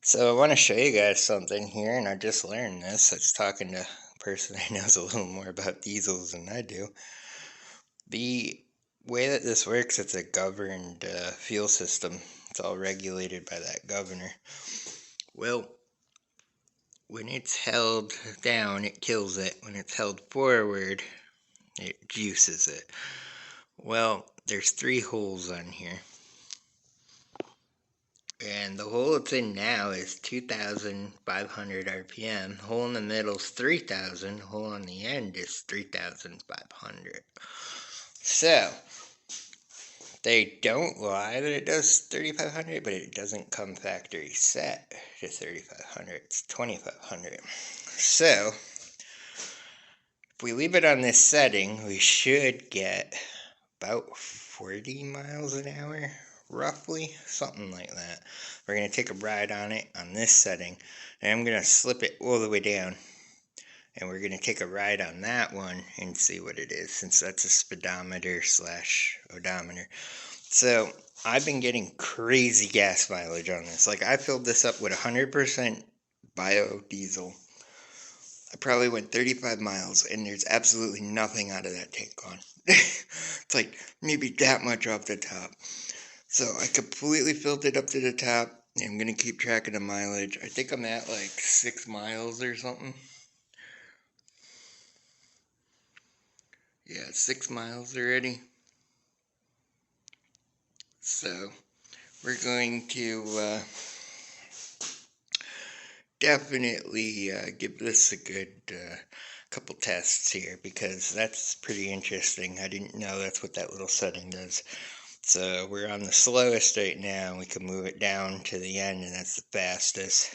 So I want to show you guys something here, and I just learned this. I was talking to a person who knows a little more about diesels than I do. The way that this works, it's a governed fuel system. It's all regulated by that governor. Well, when it's held down, it kills it. When it's held forward, it juices it. Well, there's 3 holes on here. And the hole it's in now is 2,500 RPM. Hole in the middle is 3,000. Hole on the end is 3,500. So, they don't lie that it does 3,500, but it doesn't come factory set to 3,500. It's 2,500. So, if we leave it on this setting, we should get about 40 miles an hour. Roughly, something like that. We're going to take a ride on it on this setting, and I'm going to slip it all the way down, and we're going to take a ride on that one and see what it is, since that's a speedometer / odometer. So I've been getting crazy gas mileage on this. Like, I filled this up with 100% biodiesel. I probably went 35 miles, and there's absolutely nothing out of that tank on. It's like maybe that much off the top. So I completely filled it up to the top. I'm going to keep track of the mileage. I think I'm at like 6 miles or something. Yeah, 6 miles already. So we're going to definitely give this a good couple tests here, because that's pretty interesting. I didn't know that's what that little setting does. So we're on the slowest right now. We can move it down to the end, and that's the fastest.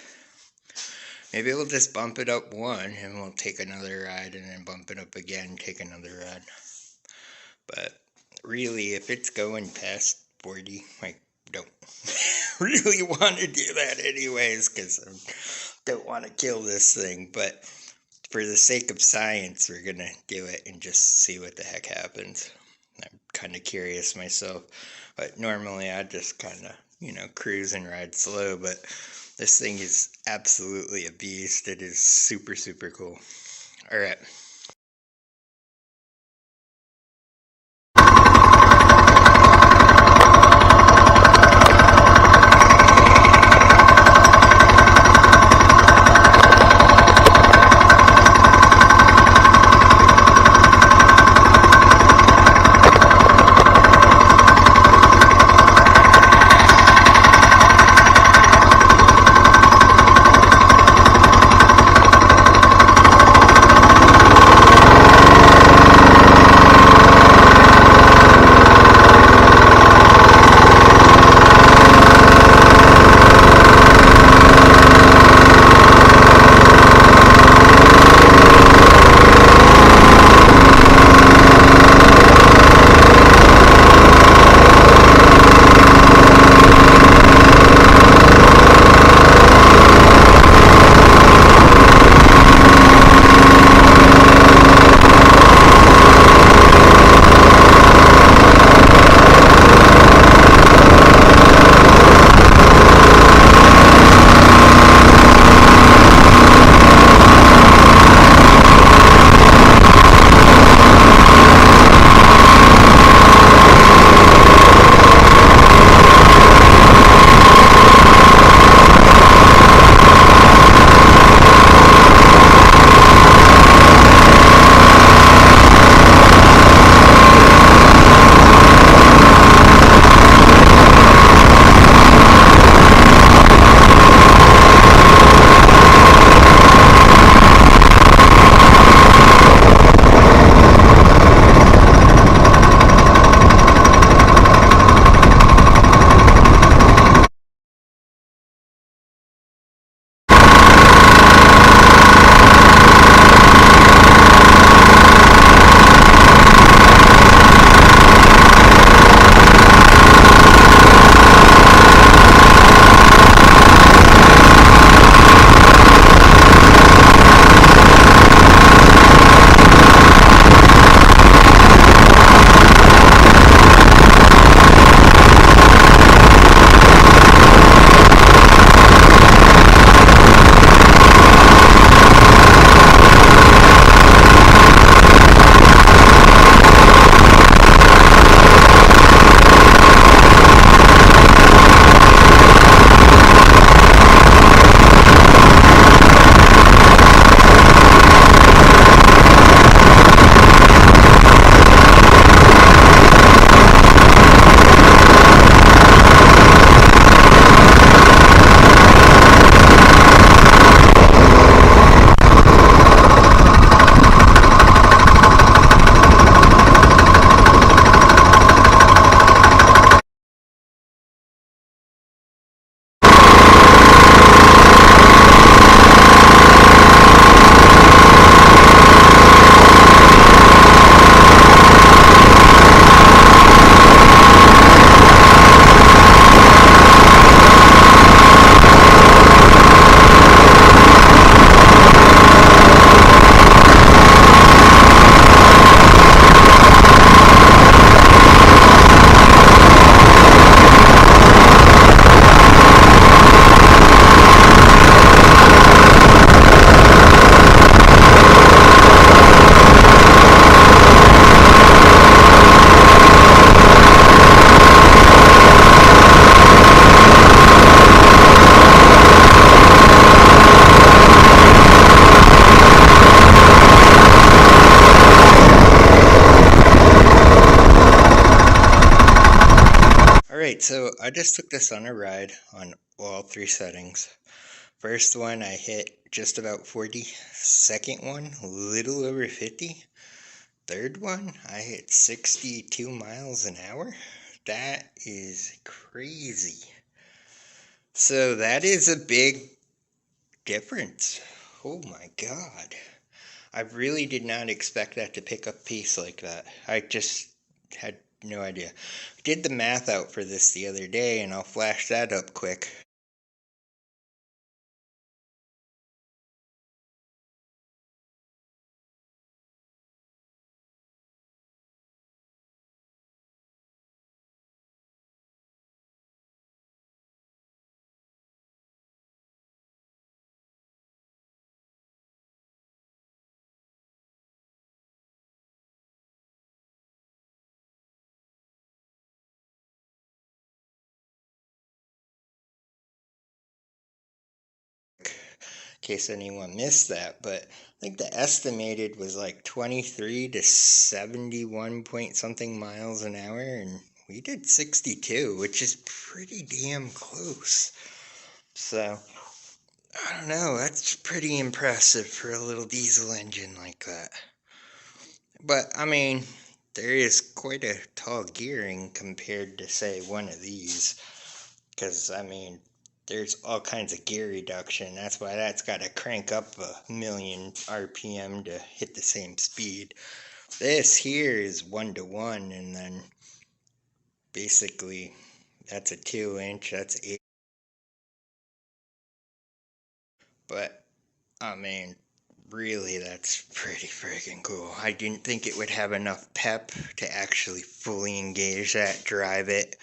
Maybe we'll just bump it up one, and we'll take another ride, and then bump it up again, take another ride. But really, if it's going past 40, I don't really want to do that anyways, because I don't want to kill this thing. But for the sake of science, we're going to do it and just see what the heck happens. I'm kind of curious myself, but normally I just kind of, cruise and ride slow, but this thing is absolutely a beast. It is super, super cool. All right. Alright, so I just took this on a ride on all three settings. First one I hit just about 40. Second one, a little over 50. Third one, I hit 62 miles an hour. That is crazy. So that is a big difference. Oh my god. I really did not expect that to pick up pace like that. I just had no idea. Did the math out for this the other day, and I'll flash that up quick. In case anyone missed that, but I think the estimated was like 23 to 71 point something miles an hour, and we did 62, which is pretty damn close. So, I don't know, that's pretty impressive for a little diesel engine like that. But, I mean, there is quite a tall gearing compared to, say, one of these. Because, I mean, there's all kinds of gear reduction. That's why that's got to crank up a million RPM to hit the same speed. This here is 1-to-1, and then basically that's a 2-inch, that's 8. But, I mean, really, that's pretty freaking cool. I didn't think it would have enough pep to actually fully engage that, drive it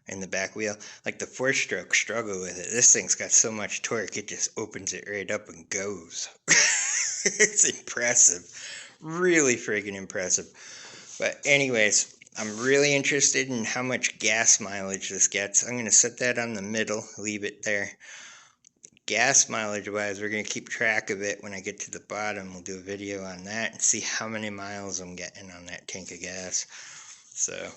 in the back wheel. Like the 4-stroke struggle with it. This thing's got so much torque, it just opens it right up and goes. It's impressive. Really freaking impressive. But anyways, I'm really interested in how much gas mileage this gets. I'm going to set that on the middle, leave it there. Gas mileage wise, we're going to keep track of it when I get to the bottom. We'll do a video on that and see how many miles I'm getting on that tank of gas. So,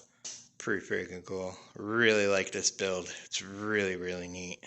pretty freaking cool. Really like this build. It's really, really neat.